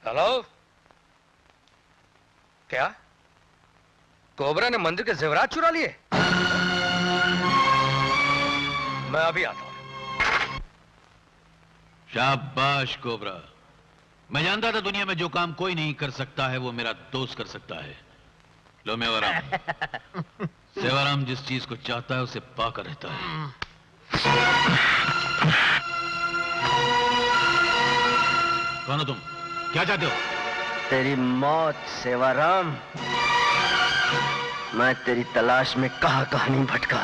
Hello, क्या cobra ने मंदिर के जेवरात चुरा लिए? मैं अभी आता हूं। शाबाश कोबरा, मैं जानता था दुनिया में जो काम कोई नहीं कर सकता है वो मेरा दोस्त कर सकता है। लो मेवाराम। सेवाराम जिस चीज को चाहता है उसे पाकर रहता है। कौन हो तुम? क्या चाहते हो? तेरी मौत सेवाराम। मैं तेरी तलाश में कहां कहां नहीं भटका।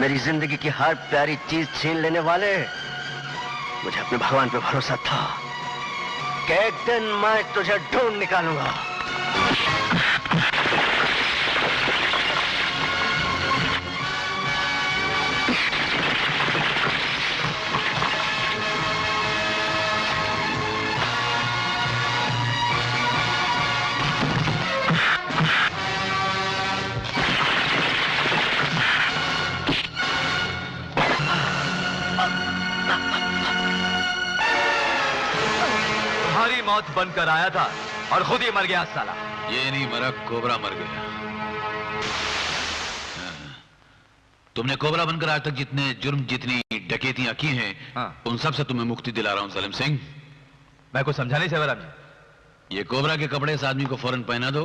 मेरी जिंदगी की हर प्यारी चीज छीन लेने वाले, मुझे अपने भगवान पे भरोसा था कि एक दिन मैं तुझे ढूंढ निकालूंगा। मौत बनकर आया था और खुद ही मर गया साला। ये नहीं मरा, कोबरा मर गया। तुमने कोबरा बनकर आज तक जितने जुर्म, जितनी डकैतियां की हैं, उन सब से तुम्हें मुक्ति दिला रहा हूं सलीम सिंह। मैं कुछ समझा नहीं सेवाराम जी। ये कोबरा के कपड़े इस आदमी को फौरन पहना दो।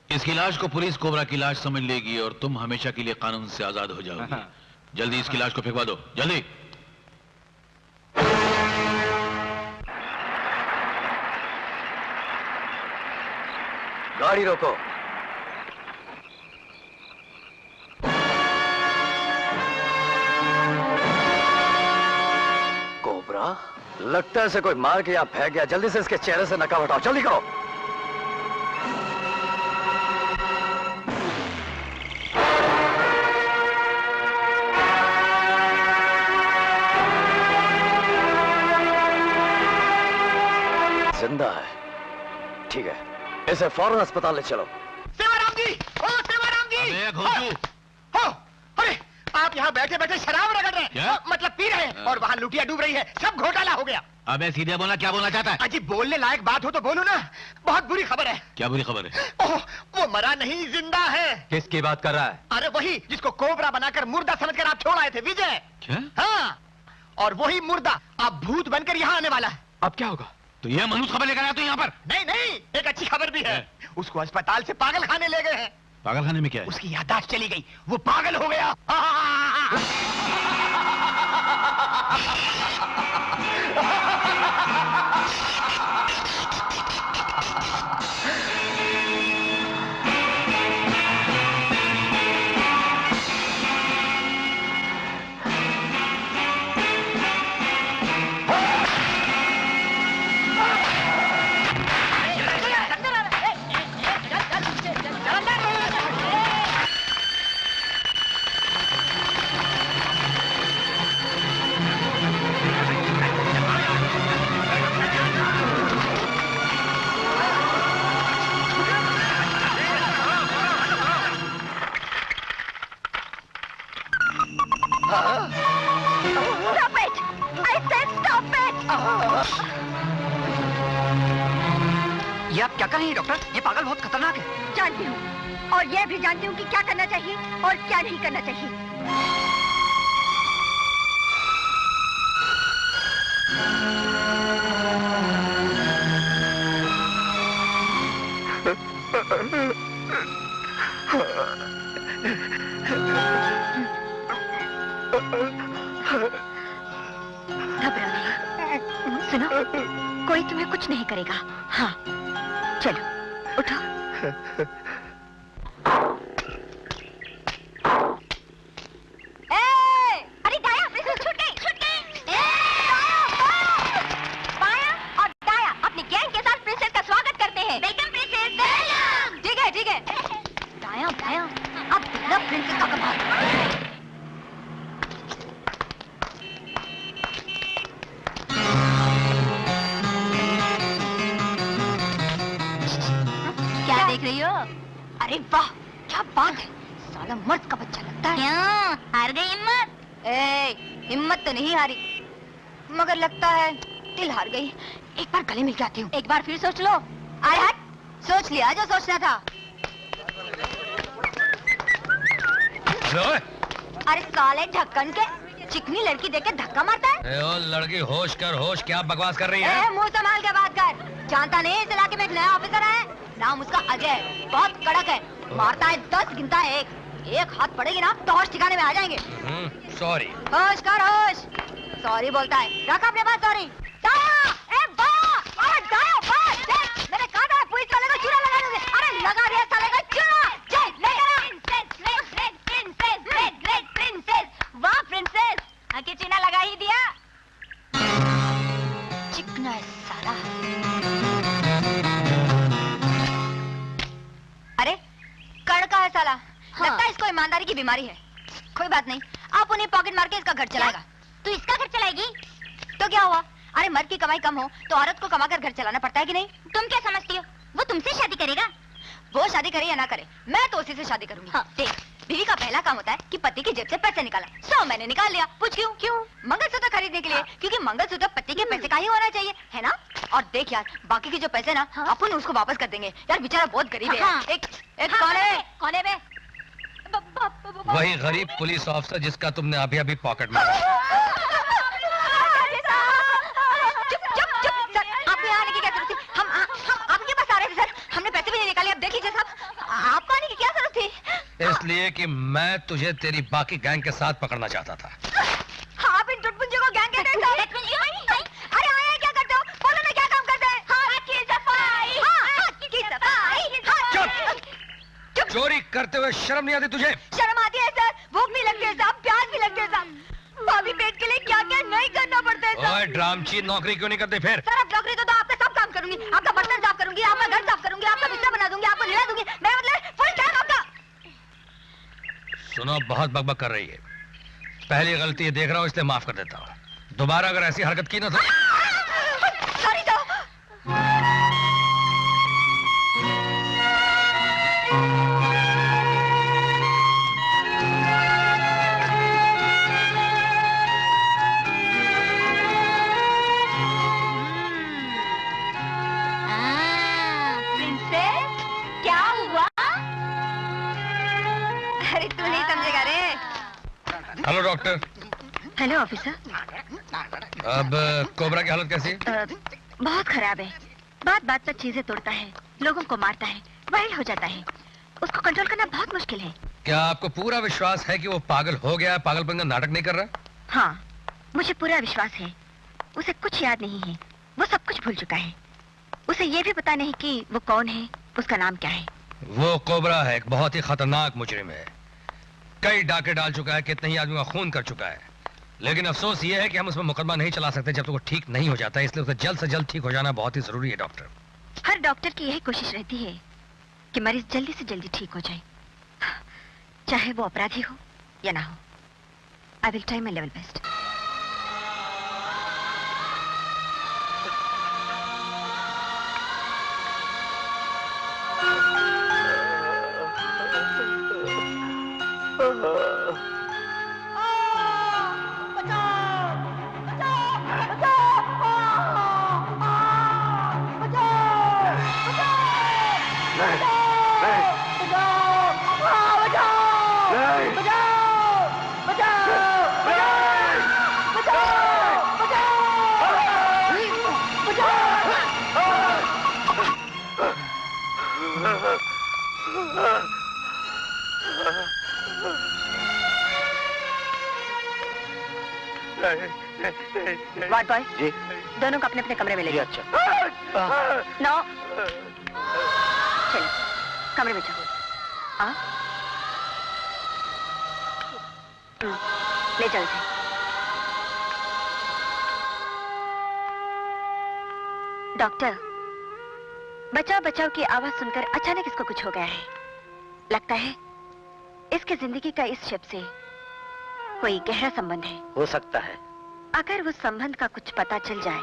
इसकी लाश को पुलिस कोबरा की लाश समझ लेगी और तुम हमेशा के लिए कानून से आजाद हो जाओगे। जल्दी इसकी लाश को फेंकवा दो, जल्दी। गाड़ी रोको। कोबरा लगता है इसे कोई मार के या फेंक गया। जल्दी से इसके चेहरे से नकाब हटाओ, जल्दी करो। जिंदा है, ठीक है। इसे फौरन अस्पताल ले चलो। सेवाराम जी! ओ सेवाराम जी! हो! अरे आप यहाँ बैठे बैठे शराब रगड़ रहे हैं, मतलब पी रहे हैं, और वहाँ लुटिया डूब रही है। सब घोटाला हो गया। अबे सीधे बोला, क्या बोलना चाहता है? अजी बोलने लायक बात हो तो बोलो ना। बहुत बुरी खबर है। क्या बुरी खबर है? ओह, वो मरा नहीं, जिंदा है। किसकी बात कर रहा है? अरे वही जिसको कोबरा बनाकर मुर्दा समझकर आप छोड़ आए थे, विजय। क्या? हाँ, और वही मुर्दा अब भूत बनकर यहाँ आने वाला है। अब क्या होगा? तो यह मनुष्य खबर लेकर आया तो यहाँ पर? नहीं नहीं, एक अच्छी खबर भी है। उसको अस्पताल से पागल खाने ले गए हैं। पागल खाने में क्या है? उसकी याददाश्त चली गई, वो पागल हो गया। Stop it! I said stop it! ये आप क्या कर रही हैं डॉक्टर? ये पागल बहुत खतरनाक है। जानती हूँ, और यह भी जानती हूँ कि क्या करना चाहिए और क्या नहीं करना चाहिए। घबराओ नहीं। सुनो, कोई तुम्हें कुछ नहीं करेगा। हाँ, चलो उठो। अरे दाया, प्रिंसेस छूट गई, छूट गई। बाया और दाया अपनी गैंग के साथ प्रिंसेस का स्वागत करते हैं। Welcome princess, welcome. ठीक है, ठीक है। दाया, दाया, अब देखना प्रिंसेस का कमाल। क्या देख रही हो? अरे वाह, क्या बात है। साला मर्द का बच्चा लगता है। क्यों? हार गई हिम्मत? हिम्मत तो नहीं हारी, मगर लगता है दिल हार गई। एक बार गले मिल के आती हूँ। एक बार फिर सोच लो। आए हट, सोच लिया जो सोचना था। अरे साले ढक्कन के, चिकनी लड़की देख के धक्का मारता है। ए, ओ लड़की होश कर होश, क्या बकवास कर रही है? मुंह संभाल के बात कर। जानता नहीं इस इलाके में एक नया ऑफिसर है, नाम उसका अजय है। बहुत कड़क है, मारता है 10 गिनता है 1। एक हाथ पड़ेगी ना तो होश ठिकाने में आ जाएंगे। सॉरी। होश कर होश। सॉरी बोलता है, रख अपने पास सॉरी। मैंने कहा था पुलिस वाले को चूड़ा लगा दोगे। अरे लगा दिया साले को चूड़ा। वाह प्रिंसेस, आके चूना लगा ही दिया। चिकना है साला। अरे कड़का है साला। लगता है इसको ईमानदारी की बीमारी है। कोई बात नहीं, आप उन्हें पॉकेट मार के इसका घर चलाएगा। तू इसका घर चलाएगी तो क्या हुआ? अरे मर्द की कमाई कम हो तो औरत को कमाकर घर चलाना पड़ता है कि नहीं? तुम क्या समझती हो वो तुमसे शादी करेगा? वो शादी करे या ना करे, मैं तो उसी से शादी करूंगी। हाँ, देख, बीवी का पहला काम होता है कि पति की जेब से पैसे निकाला। 100 मैंने निकाल लिया। पूछ क्यों? क्यों? मंगलसूत्र खरीदने के लिए। क्योंकि मंगलसूत्र पति के पैसे का ही होना चाहिए, है ना? और देख यार, बाकी के जो पैसे ना अपन उसको वापस कर देंगे। यार बेचारा बहुत गरीब है। एक कौन है? वही गरीब पुलिस ऑफिसर जिसका तुमने अभी अभी पॉकेट मारा। चुप सर, आप यहाँ आने की क्या जरूरत थी? हम आपके पास आ रहे थे सर, हमने पैसे भी नहीं निकाले। अब देख लीजिए साहब, आपको आने की क्या जरूरत थी? इसलिए कि मैं तुझे तेरी बाकी गैंग के साथ पकड़ना चाहता था। आप इन टुटपुंजे को गैंग कहते हैं सर? अरे आए क्या करते हो? बोलो ना क्या काम करते हैं? हाथ की सफाई। चुप! चोरी करते हुए शर्म नहीं आती तुझे? शर्म आती है सर, भूख नहीं लगती है साहब, प्यास भी लगती है साहब। भाभी पेट के लिए क्या क्या नहीं करना पड़ता है ओए सर। ड्रामची, नौकरी क्यों नहीं करते फिर? सर अब नौकरी तो आपका सब काम करूंगी। आपका बर्तन साफ करूंगी, आपका घर साफ करूंगी, आपका बिस्तर बना दूंगी, आपको नहला दूंगी। मैं मतलब फुल टाइम आपका। सुनो, बहुत बकबक कर रही है। पहली गलती ये देख रहा हूँ इसलिए माफ कर देता हूँ। दोबारा अगर ऐसी हरकत की ना तो सॉरी तो। प्रिंसेस, क्या हुआ? अरे तू नहीं समझेगा रे। Hello doctor. Hello officer. अब कोबरा की हालत कैसी है? बहुत खराब है। बात बात पर चीजें तोड़ता है, लोगों को मारता है, वायरल हो जाता है। उसको कंट्रोल करना बहुत मुश्किल है। क्या आपको पूरा विश्वास है कि वो पागल हो गया है, पागलपन का नाटक नहीं कर रहा? हाँ, मुझे पूरा विश्वास है। उसे कुछ याद नहीं है, वो सब कुछ भूल चुका है। उसे ये भी पता नहीं कि वो कौन है, उसका नाम क्या है। वो कोबरा है, एक बहुत ही खतरनाक मुजरिम है। कई डाके डाल चुका है, कितने ही आदमी का खून कर चुका है। लेकिन अफसोस ये है कि हम उसमें मुकदमा नहीं चला सकते जब तक वो ठीक नहीं हो जाता, इसलिए उसे जल्द से जल्द ठीक हो जाना बहुत ही जरूरी है डॉक्टर। हर डॉक्टर की यही कोशिश रहती है कि मरीज जल्दी से जल्दी ठीक हो जाए, चाहे वो अपराधी हो या ना हो। I will try my level best. Ward boy जी, दोनों को अपने अपने कमरे में ले जाओ। अच्छा। नो, चलो कमरे में जाओ। ले जाओ इसे। डॉक्टर, बचाओ बचाओ की आवाज सुनकर अचानक इसको कुछ हो गया है। लगता है इसकी जिंदगी का इस शब से कोई गहरा संबंध है। हो सकता है। अगर उस संबंध का कुछ पता चल जाए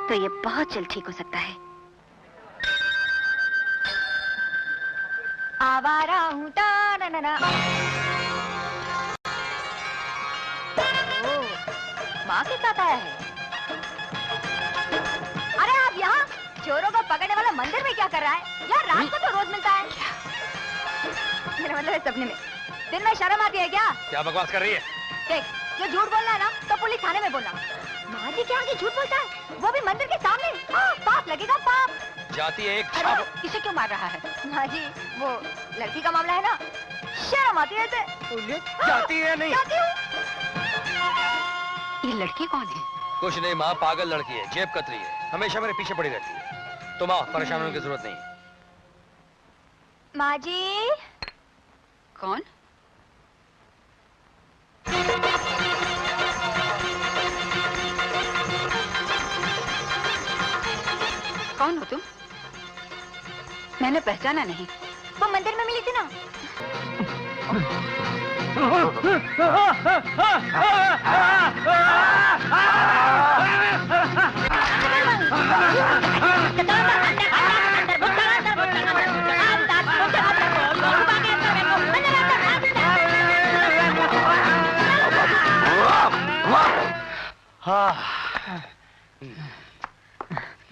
तो ये बहुत जल्द ठीक हो सकता है। आवारा हूँ ता-ना-ना-ना। ओह, माँ के साथ आया है। कर रहा है यार? रात को तो रोज मिलता है। मेरा मतलब है सपने में। दिन में शर्म आती है क्या? क्या बकवास कर रही है? देख, जो झूठ बोलना है ना तो पुलिस थाने में बोलना। माँ जी के आगे झूठ बोलता है, वो भी मंदिर के सामने। हाँ, पाप लगेगा पाप। जाती है एक अरे इसे क्यों मार रहा है? माँ जी, वो लड़की का मामला है ना, शर्म आती है इसे। पुलिस जाती है नहीं? जाती हूँ। ये लड़की कौन है? कुछ नहीं माँ, पागल लड़की है, जेब कतरी है, हमेशा मेरे पीछे पड़ी रहती है। तो माँ, परेशान होने की जरूरत नहीं। माँ जी। कौन? कौन हो तुम? मैंने पहचाना नहीं। वो मंदिर में मिली थी ना।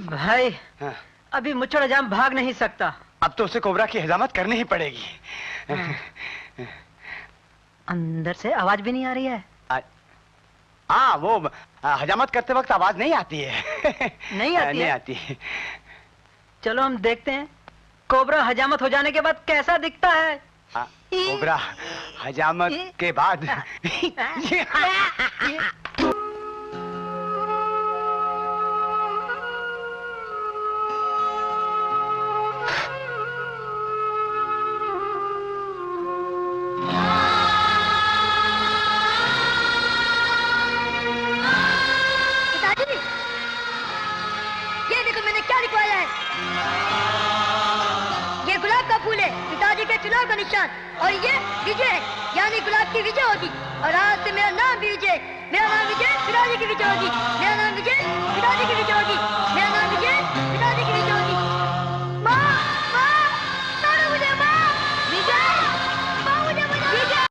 भाई, अभी मुच्छड़ जाम भाग नहीं सकता। अब तो उसे कोबरा की हजामत करनी ही पड़ेगी। अंदर से आवाज भी नहीं आ रही है। हाँ, वो हजामत करते वक्त आवाज नहीं आती है। नहीं आती नहीं है? आती है। चलो हम देखते हैं कोबरा हजामत हो जाने के बाद कैसा दिखता है। कोबरा हजामत के बाद पिताजी, ये देखो मैंने क्या लिखवाया है। ये गुलाब का फूल है, पिताजी के चुनाव का निशान। और ये विजय है, यानी गुलाब की विजय होगी। और आज से मेरा नाम भी विजय। मेरा नाम विजय, पिताजी की विजय होगी। मेरा नाम विजय, पिताजी की विजय होगी। मेरा नाम विजय, पिताजी की विजय होगी। माँ, माँ, मारो मुझे माँ। विजय, माँ मुझे विजय, विजय।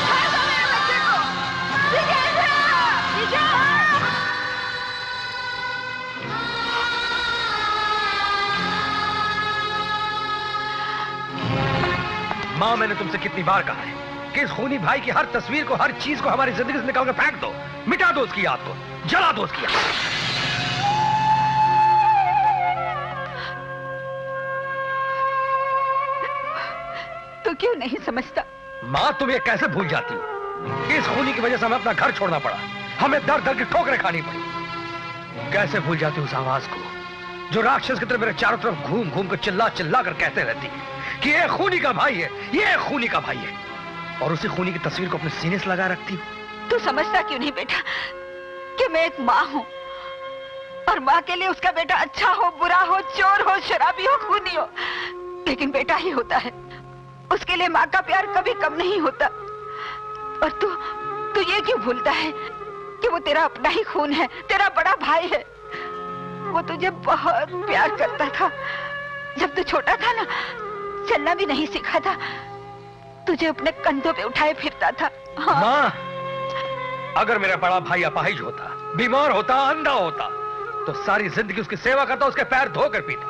छोड़ो मेरे बच्चे को। विजय, विजय। माँ, मैंने तुमसे कितनी बार कहा है कि इस खूनी भाई की हर तस्वीर को, हर चीज को हमारी जिंदगी से निकाल कर फेंक दो, मिटा दो उसकी याद को, जला दो उसकी याद। तो क्यों नहीं समझता? माँ, तुम ये कैसे भूल जाती हो? इस खूनी की वजह से हमें अपना घर छोड़ना पड़ा, हमें दर दर की ठोकरें खानी पड़ी। कैसे भूल जाती उस आवाज को जो राक्षस की तरह मेरे चारों तरफ घूम घूम कर चिल्ला चिल्ला कर कहते रहती है कि ये खूनी का भाई है, ये खूनी का भाई है, और उसी खूनी की तस्वीर को अपने सीने से लगा रखती हूँ। तू समझता क्यों नहीं बेटा कि मैं एक माँ हूँ, और माँ के लिए उसका बेटा अच्छा हो, बुरा हो, चोर हो, शराबी हो, खूनी हो, लेकिन बेटा ही होता है। उसके लिए माँ का प्यार कभी कम नहीं होता। और तू ये क्यों भूलता है कि वो तेरा अपना ही खून है, तेरा बड़ा भाई है। वो तुझे बहुत प्यार करता था। जब तू छोटा था ना, चलना भी नहीं सीखा था, तुझे अपने कंधों पे उठाए फिरता था। हाँ। माँ, अगर मेरा बड़ा भाई अपाहिज होता, बीमार होता, अंधा होता, तो सारी जिंदगी उसकी सेवा करता, उसके पैर धोकर पीता,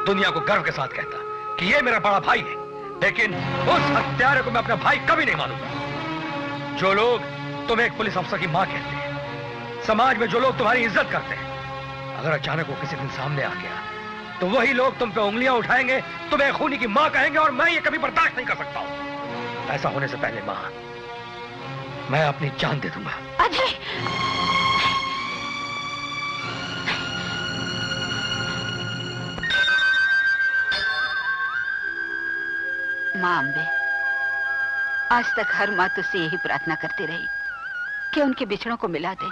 दुनिया को गर्व के साथ कहता कि ये मेरा बड़ा भाई है। लेकिन उस हत्यारे को मैं अपना भाई कभी नहीं मानूंगा। जो लोग तुम्हें एक पुलिस अफसर की माँ कहते हैं, समाज में जो लोग तुम्हारी इज्जत करते हैं, अगर अचानक वो किसी दिन सामने आ गया तो वही लोग तुम पे उंगलियां उठाएंगे, तुम्हें खूनी की माँ कहेंगे, और मैं ये कभी बर्दाश्त नहीं कर सकता हूं। ऐसा होने से पहले माँ, मैं अपनी जान दे दूंगा। अजय, माँ अम्बे, आज तक हर माँ तुझसे यही प्रार्थना करती रही कि उनके बिछड़ों को मिला दे,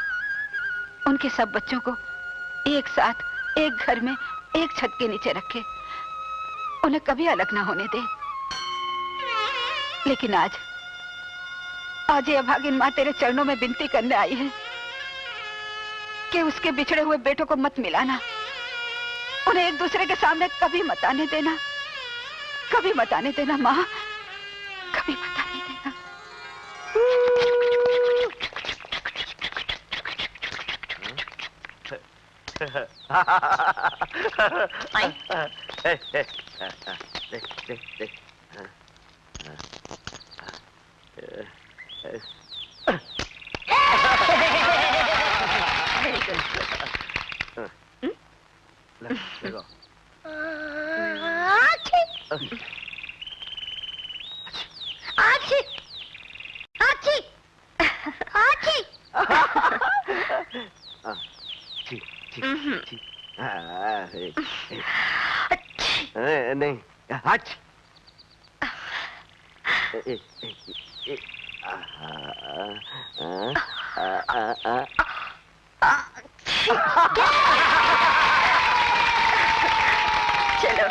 उनके सब बच्चों को एक साथ एक घर में एक छत के नीचे रखे, उन्हें कभी अलग ना होने दे। लेकिन आज ये अभागिन माँ तेरे चरणों में विनती करने आई है कि उसके बिछड़े हुए बेटों को मत मिलाना, उन्हें एक दूसरे के सामने कभी मत आने देना, कभी मत आने देना माँ, कभी मत आने देना। देख देख देख देखो आची आची आची ठीक ठीक ठीक नहीं हट चलो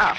आओ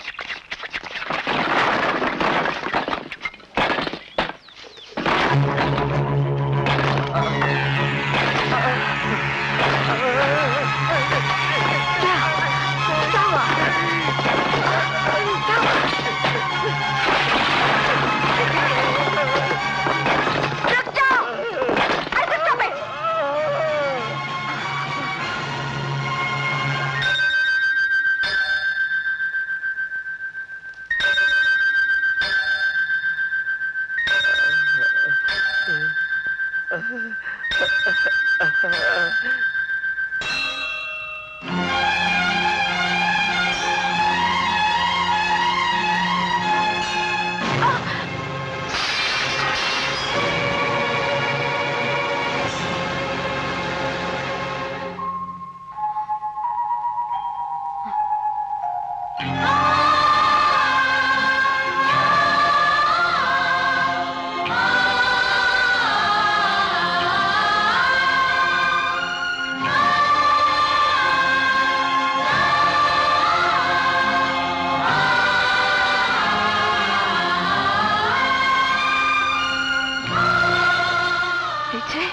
विजय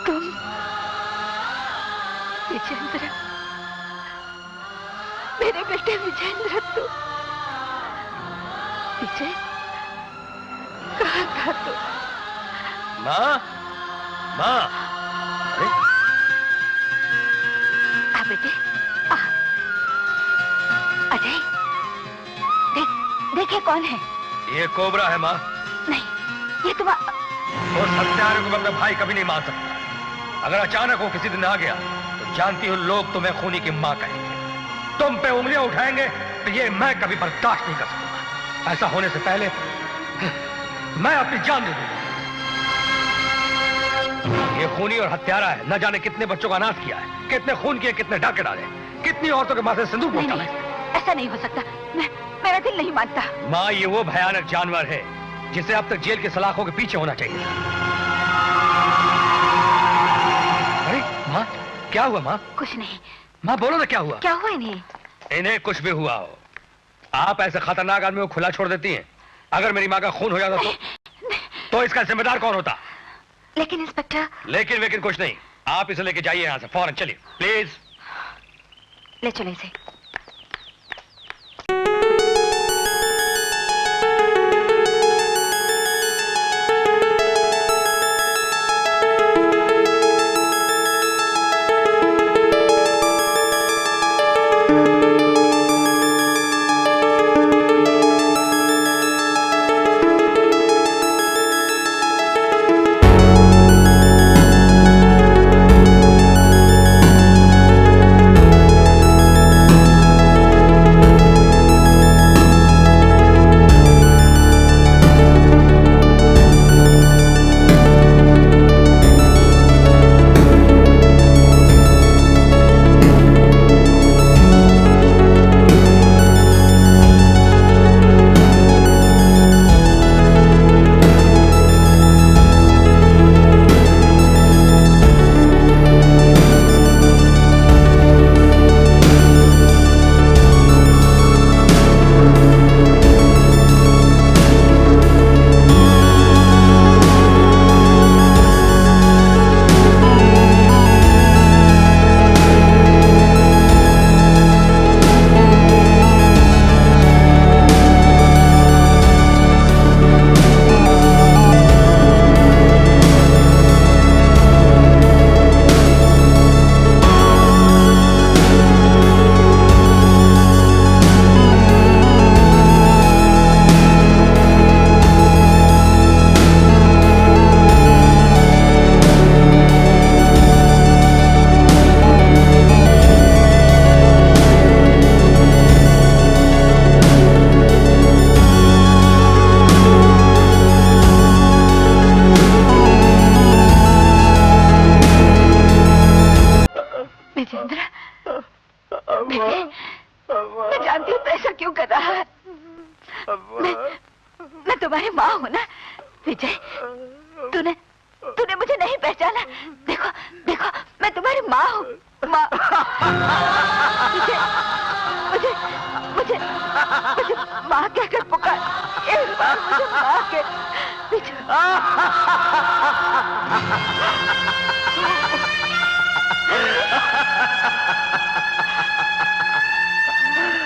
तुम विजेंद्र मेरे बेटे विजेंद्र तू विजय कहाँ था तू माँ माँ अरे आ बेटे आ अजय देख देखे कौन है ये कोबरा है माँ। नहीं ये तुम्हारा उस हत्यारे को मैं अपना भाई कभी नहीं मान सकता। अगर अचानक वो किसी दिन आ गया तो जानती हो लोग तुम्हें खूनी की माँ कहेंगे, तुम पे उंगलियां उठाएंगे तो ये मैं कभी बर्दाश्त नहीं कर सकूंगा। ऐसा होने से पहले मैं अपनी जान दे दूंगा। ये खूनी और हत्यारा है, न जाने कितने बच्चों का नाश किया है, कितने खून किए, कितने डाके डाले, कितनी औरतों के माथे सिंदूर नहीं, पोता है। नहीं, ऐसा नहीं हो सकता। मेरा दिल नहीं मानता। माँ ये वो भयानक जानवर है जिसे अब तक जेल की सलाखों के पीछे होना चाहिए। अरे माँ क्या हुआ माँ? कुछ नहीं। माँ बोलो ना क्या हुआ? क्या हुआ इन्हें? इन्हें कुछ भी हुआ हो, आप ऐसे खतरनाक आदमी को खुला छोड़ देती हैं? अगर मेरी माँ का खून हो जाता तो इसका जिम्मेदार कौन होता? लेकिन इंस्पेक्टर। लेकिन कुछ नहीं, आप इसे लेके जाइए यहाँ से फौरन, चलिए प्लीज। ले चले इसे। मैं तुम्हारी माँ हूँ ना विजय। तूने तूने मुझे नहीं पहचाना। देखो देखो मैं तुम्हारी माँ हूँ। माँ मुझे मुझे मुझे मुझे माँ कहकर पुकार। एक बार मुझे माँ के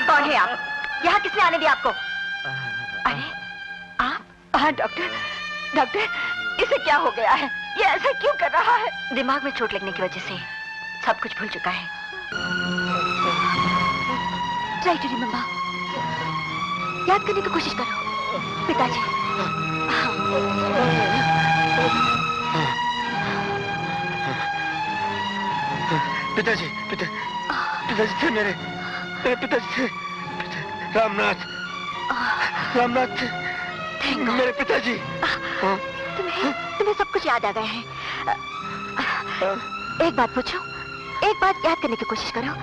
कौन है आप? यहाँ किसने आने दिया आपको? अरे आप? हाँ डॉक्टर, डॉक्टर इसे क्या हो गया है? ये ऐसा क्यों कर रहा है? दिमाग में चोट लगने की वजह से सब कुछ भूल चुका है। Try to remember. याद करने की कोशिश करो पिताजी। पिताजी पिताजी थे मेरे पिताजी थे। रामनाथ रामनाथ मेरे पिताजी। तुम्हें सब कुछ याद आ गया है। एक बात पूछो, एक बात याद करने की कोशिश करो।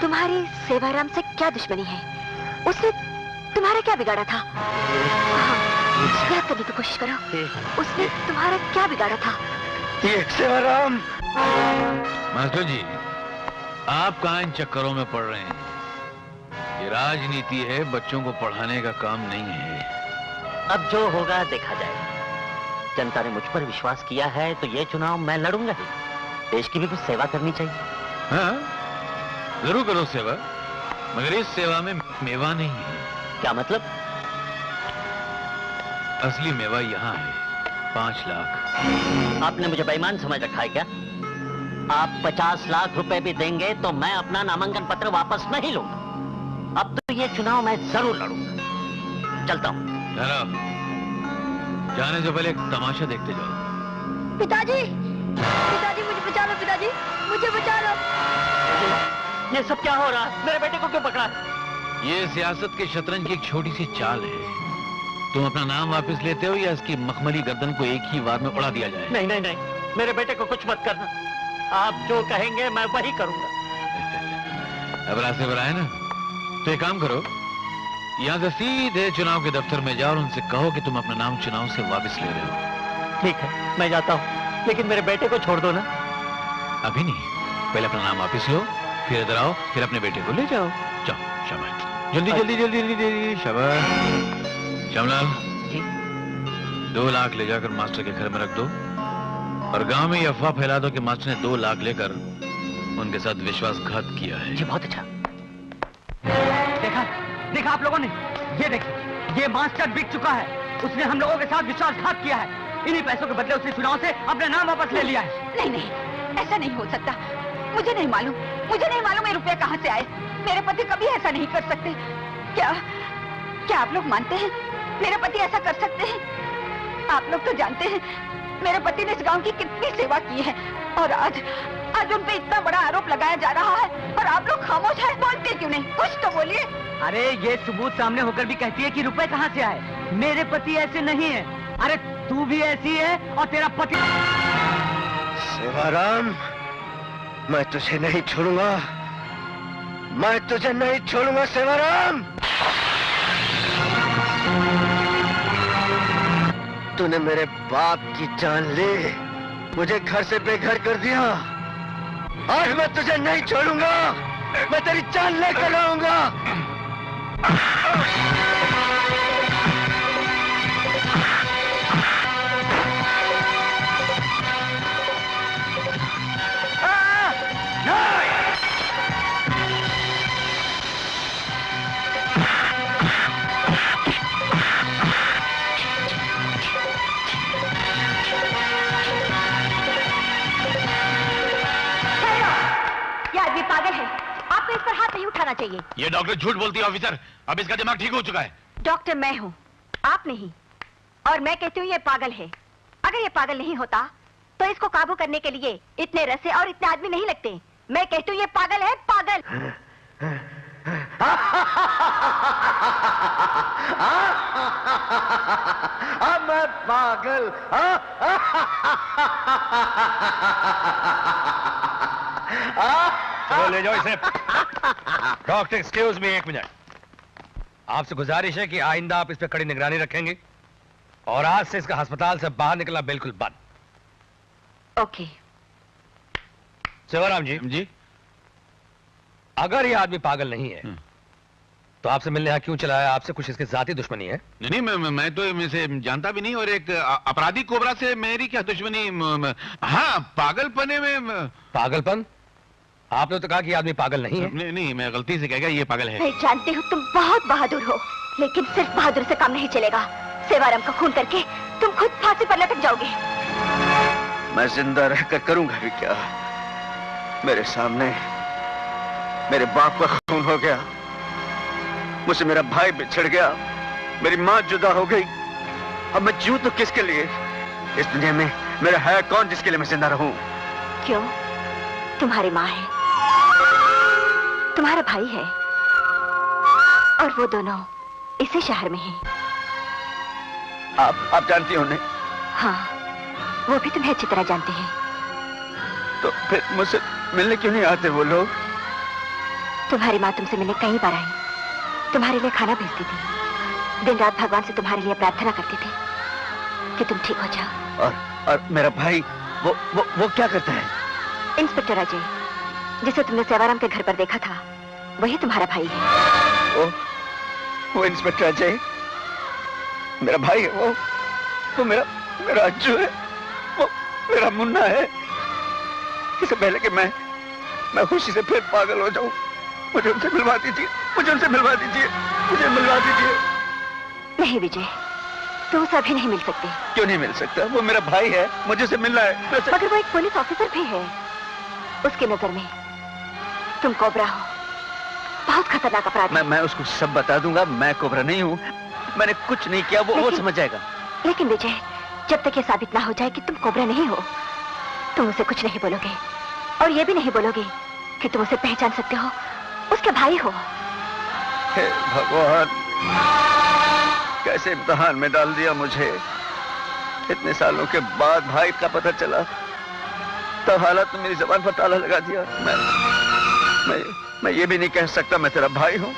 तुम्हारी सेवाराम से क्या दुश्मनी है? उसने तुम्हारा क्या बिगाड़ा था? याद करने की कोशिश करो। उसने तुम्हारा क्या बिगाड़ा था? ये सेवाराम। मास्टर जी, आप कहाँ इन चक्करों में पड़ रहे हैं? ये राजनीति है, बच्चों को पढ़ाने का काम नहीं है। अब जो होगा देखा जाएगा। जनता ने मुझ पर विश्वास किया है तो ये चुनाव मैं लड़ूंगा ही। देश की भी कुछ सेवा करनी चाहिए। हाँ, जरूर करो सेवा, मगर इस सेवा में मेवा नहीं है। क्या मतलब? असली मेवा यहाँ है, 5 लाख। आपने मुझे बेईमान समझ रखा है क्या? आप 50 लाख रुपए भी देंगे तो मैं अपना नामांकन पत्र वापस नहीं लूंगा। अब तो ये चुनाव मैं जरूर लड़ूंगा। चलता हूँ। जाने से पहले एक तमाशा देखते जाओ। पिताजी, पिताजी मुझे बचा लो। पिताजी मुझे बचा लो। ये सब क्या हो रहा है? मेरे बेटे को क्यों पकड़ा? ये सियासत के शतरंज की एक छोटी सी चाल है। तुम अपना नाम वापस लेते हो या इसकी मखमली गर्दन को एक ही बार में उड़ा दिया जाए? नहीं नहीं नहीं, मेरे बेटे को कुछ मत करना। आप जो कहेंगे मैं वही करूंगा। अब रास्ते पर आए ना, तो एक काम करो, यहाँ से सीधे चुनाव के दफ्तर में जाओ और उनसे कहो कि तुम अपना नाम चुनाव से वापस ले रहे हो। ठीक है, मैं जाता हूँ, लेकिन मेरे बेटे को छोड़ दो ना। अभी नहीं, पहले अपना नाम वापस लो, फिर इधर आओ, फिर अपने बेटे को ले जाओ। जाओ, शाबाश। जल्दी जल्दी जल्दी जल्दी जल्दी, शाबाश। श्यामलाल, 2 लाख ले जाकर मास्टर के घर में रख दो और गांव में ये अफवाह फैला दो कि मास्टर ने 2 लाख लेकर उनके साथ विश्वासघात किया है। जी बहुत अच्छा। देखा देखा आप लोगों ने? ये देखिए, ये मास्टर बिक चुका है। उसने हम लोगों के साथ विश्वासघात किया है। इन्हीं पैसों के बदले उसने चुनाव से अपना नाम वापस ले लिया है। नहीं नहीं, ऐसा नहीं हो सकता। मुझे नहीं मालूम ये रुपए कहाँ से आए। मेरे पति कभी ऐसा नहीं कर सकते। क्या क्या आप लोग मानते हैं मेरे पति ऐसा कर सकते हैं? आप लोग तो जानते हैं मेरे पति ने इस गांव की कितनी सेवा की है और आज उन पे इतना बड़ा आरोप लगाया जा रहा है और आप लोग खामोश हैं। बोलते क्यों नहीं? कुछ तो बोलिए। अरे ये सबूत सामने होकर भी कहती है कि रुपए कहाँ से आए? मेरे पति ऐसे नहीं है। अरे तू भी ऐसी है और तेरा पति। सेवाराम, मैं तुझे नहीं छोड़ूंगा। मैं तुझे नहीं छोड़ूंगा सेवाराम। तूने मेरे बाप की जान ली, मुझे घर से बेघर कर दिया। आज मैं तुझे नहीं छोड़ूंगा। मैं तेरी जान लेकर आऊंगा। पागल है। आपको इस पर हाथ नहीं उठाना चाहिए। ये डॉक्टर झूठ बोलती है ऑफिसर। अब इसका दिमाग ठीक हो चुका है। डॉक्टर मैं हूँ, आप नहीं। और मैं कहती हूँ ये पागल है। अगर ये पागल नहीं होता तो इसको काबू करने के लिए इतने रस्से और इतने आदमी नहीं लगते। मैं कहती हूँ ये पागल है, पागल। मैं पागल। चलो ले जाओ इसे। Doctor excuse me, 1 minute. आपसे गुजारिश है कि आइंदा आप इस पर कड़ी निगरानी रखेंगे और आज से इसका अस्पताल से बाहर निकलना बिल्कुल बंद। ओके। सेवाराम जी, जी अगर ये आदमी पागल नहीं है तो आपसे मिलने यहाँ क्यों चला है? आपसे कुछ इसकी जाती दुश्मनी है? नहीं, मैं तो इसे जानता भी नहीं, और एक अपराधी कोबरा से मेरी क्या दुश्मनी। हाँ, पागलपने में। पागलपन? आपने तो कहा कि आदमी पागल नहीं है। नहीं, मैं गलती से कह गया ये पागल है। मैं जानती हूँ तुम बहुत बहादुर हो, लेकिन सिर्फ बहादुर से काम नहीं चलेगा। सेवाराम का खून करके तुम खुद फांसी पर लटक जाओगे। मैं जिंदा रहकर करूंगा भी क्या? मेरे सामने मेरे बाप का खून हो गया, मुझसे मेरा भाई बिछड़ गया, मेरी माँ जुदा हो गई। अब मैं जीऊं तो किसके लिए? इस दुनिया में मेरा है कौन जिसके लिए मैं जिंदा रहूं? क्यों? तुम्हारी माँ है, तुम्हारा भाई है, और वो दोनों इसी शहर में हैं। आप जानती हो उन्हें? हाँ, वो भी तुम्हें अच्छी तरह जानते हैं। तो फिर मुझसे मिलने क्यों नहीं आते वो लोग? तुम्हारी माँ तुमसे मिलने कई बार आई, तुम्हारे लिए खाना भेजती थी, दिन रात भगवान से तुम्हारे लिए प्रार्थना करती थी कि तुम ठीक हो जाओ। और मेरा भाई वो क्या करता है? इंस्पेक्टर अजय, जिसे तुमने सेवाराम के घर पर देखा था, वही तुम्हारा भाई है। वो इंस्पेक्टर अजय मेरा भाई है? वो मेरा अज्जू है, वो मेरा मुन्ना है। इससे पहले कि मैं खुशी से फिर पागल हो जाऊं, मुझे उनसे मिलवा दीजिए, मुझे मिलवा दीजिए। नहीं विजय, तुम उसे अभी नहीं मिल सकते। क्यों नहीं मिल सकता? वो मेरा भाई है, मुझे उसे मिलना है। मगर वो एक पुलिस ऑफिसर भी है, उसकी नजर में तुम कोबरा हो, बहुत खतरनाक अपराधी। मैं उसको सब बता दूंगा, मैं कोबरा नहीं हूँ, मैंने कुछ नहीं किया, वो समझ जाएगा। लेकिन विजय, जब तक ये साबित ना हो जाए कि तुम कोबरा नहीं हो, तुम उसे कुछ नहीं बोलोगे, और ये भी नहीं बोलोगे कि तुम उसे पहचान सकते हो, उसके भाई हो। हे भगवान, कैसे इम्तिहान में डाल दिया मुझे। इतने सालों के बाद भाई का पता चला, तब हालत में मेरी जबान पर ताला लगा दिया। मैं ये भी नहीं कह सकता मैं तेरा भाई हूं।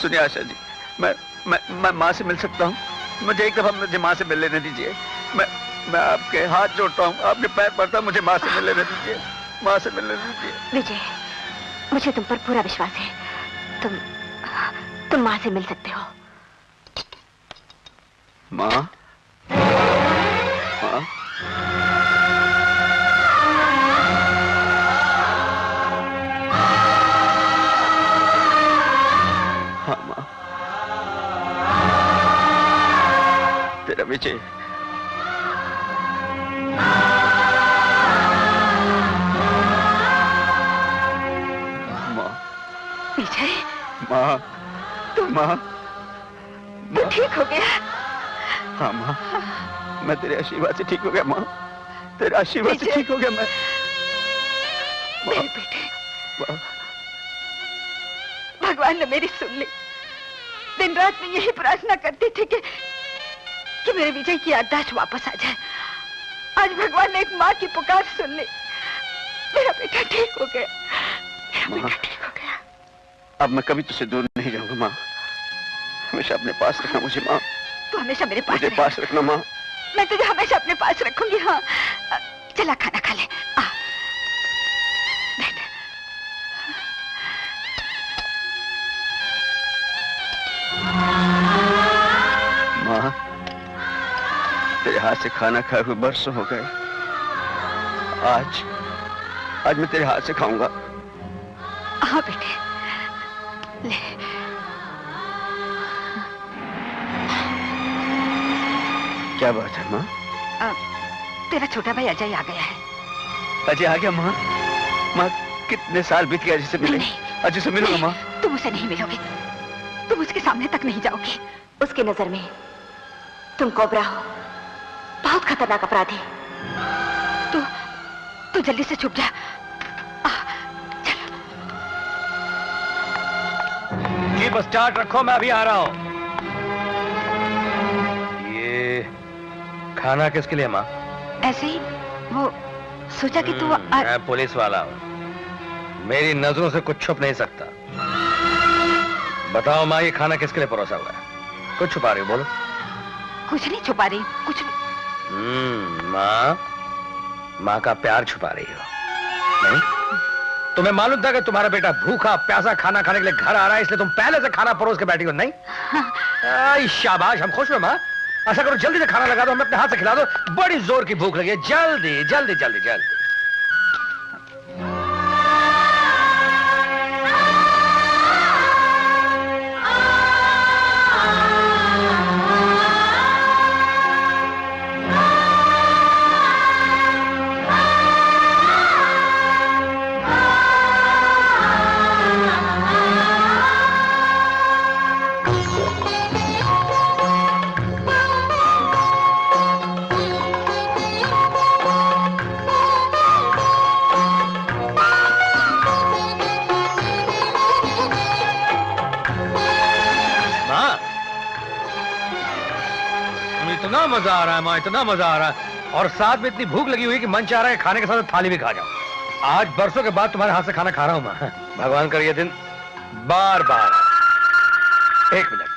सुनिए आशा जी, मैं माँ से मिल सकता हूँ? मुझे एक दफा मुझे माँ से मिल लेने दीजिए। मैं आपके हाथ जोड़ता हूँ, आपके पैर पड़ता हूँ, मुझे माँ से मिल लेने दीजिए, माँ से मिलने दीजिए। विजय, मुझे तुम पर पूरा विश्वास है, तुम माँ से मिल सकते हो। माँ? माँ? हाँ माँ, तेरा विजय। विजय, माँ, माँ, तू ठीक हो गया? हाँ माँ, मैं तेरे आशीर्वाद से ठीक हो गया माँ, तेरे आशीर्वाद से ठीक हो गया मैं। मेरे बेटे, भगवान ने मेरी सुन ली। दिन रात में यही प्रार्थना करती थी कि मेरे विजय की याददाश्त वापस आ जाए। आज भगवान ने एक माँ की पुकार सुन ली, मेरा बेटा ठीक हो गया, मेरा बेटा ठीक हो गया। अब मैं कभी तुझसे दूर नहीं जाऊंगा माँ, हमेशा अपने पास रखना मुझे माँ। तू हमेशा मेरे पास रखना माँ। मैं तुझे हमेशा अपने पास रखूंगी। हाँ, चला खाना खा ले। बैठ। माँ, तेरे हाथ से खाना खाए हुए बरसों हो गए। आज मैं तेरे हाथ से खाऊंगा। हाँ बेटे, ले। क्या बात है माँ? तेरा छोटा भाई अजय आ गया है। अजय आ गया माँ? माँ, कितने साल बीत गए अजय से मिले? अजय से मिलूंगा माँ। तुम उसे नहीं मिलोगे, तुम उसके सामने तक नहीं जाओगे। उसकी नजर में तुम कोबरा हो, बहुत खतरनाक अपराधी। तू जल्दी से छुप जा। जीप स्टार्ट रखो, मैं अभी आ रहा हूँ। ये खाना किसके लिए माँ? ऐसे ही, वो सोचा कि तू मैं पुलिस वाला हूँ, मेरी नजरों से कुछ छुप नहीं सकता। बताओ माँ, ये खाना किसके लिए परोसा हुआ है? कुछ छुपा रही हो, बोलो। कुछ नहीं छुपा रही, कुछ नहीं। माँ का प्यार छुपा रही हो? नहीं, तुम्हें मालूम था कि तुम्हारा बेटा भूखा प्यासा खाना खाने के लिए घर आ रहा है, इसलिए तुम पहले से खाना परोस के बैठी हो? नहीं? शाबाश, हम खुश हुए माँ। ऐसा करो, जल्दी से खाना लगा दो, हमें अपने हाथ से खिला दो, बड़ी जोर की भूख लगी है। जल्दी जल्दी जल्दी जल्दी। इतना मजा आ रहा है माँ, इतना मजा आ रहा है, और साथ में इतनी भूख लगी हुई कि मन चाह रहा है खाने के साथ थाली भी खा जाऊं। आज बरसों के बाद तुम्हारे हाथ से खाना खा रहा हूं माँ। भगवान कर ये दिन बार बार। एक मिनट।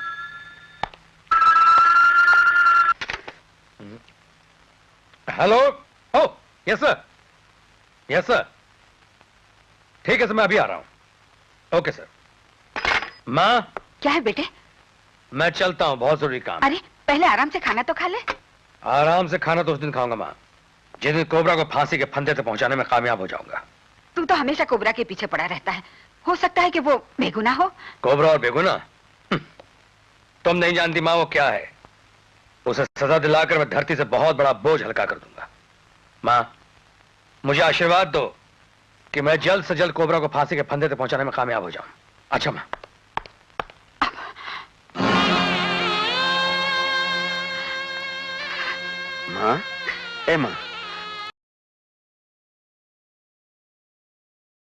हेलो। ओ यस सर, यस सर, ठीक है सर, मैं अभी आ रहा हूं। Okay sir. माँ, क्या है बेटे? मैं चलता हूं, बहुत जरूरी काम है। अरे पहले आराम से खाना तो खा ले। आराम से खाना तो उस दिन खाऊंगा माँ, जिस दिन कोबरा को फांसी के फंदे तक पहुंचाने में कामयाब हो जाऊंगा। तू तो हमेशा कोबरा के पीछे पड़ा रहता है, हो सकता है कि वो बेगुनाह हो। कोबरा और बेगुनाह? तुम नहीं जानती माँ वो क्या है। उसे सजा दिलाकर मैं धरती से बहुत बड़ा बोझ हल्का कर दूंगा। माँ, मुझे आशीर्वाद दो कि मैं जल्द से जल्द कोबरा को फांसी के फंदे तक पहुंचाने में कामयाब हो जाऊं। अच्छा माँ। माँ, ए माँ,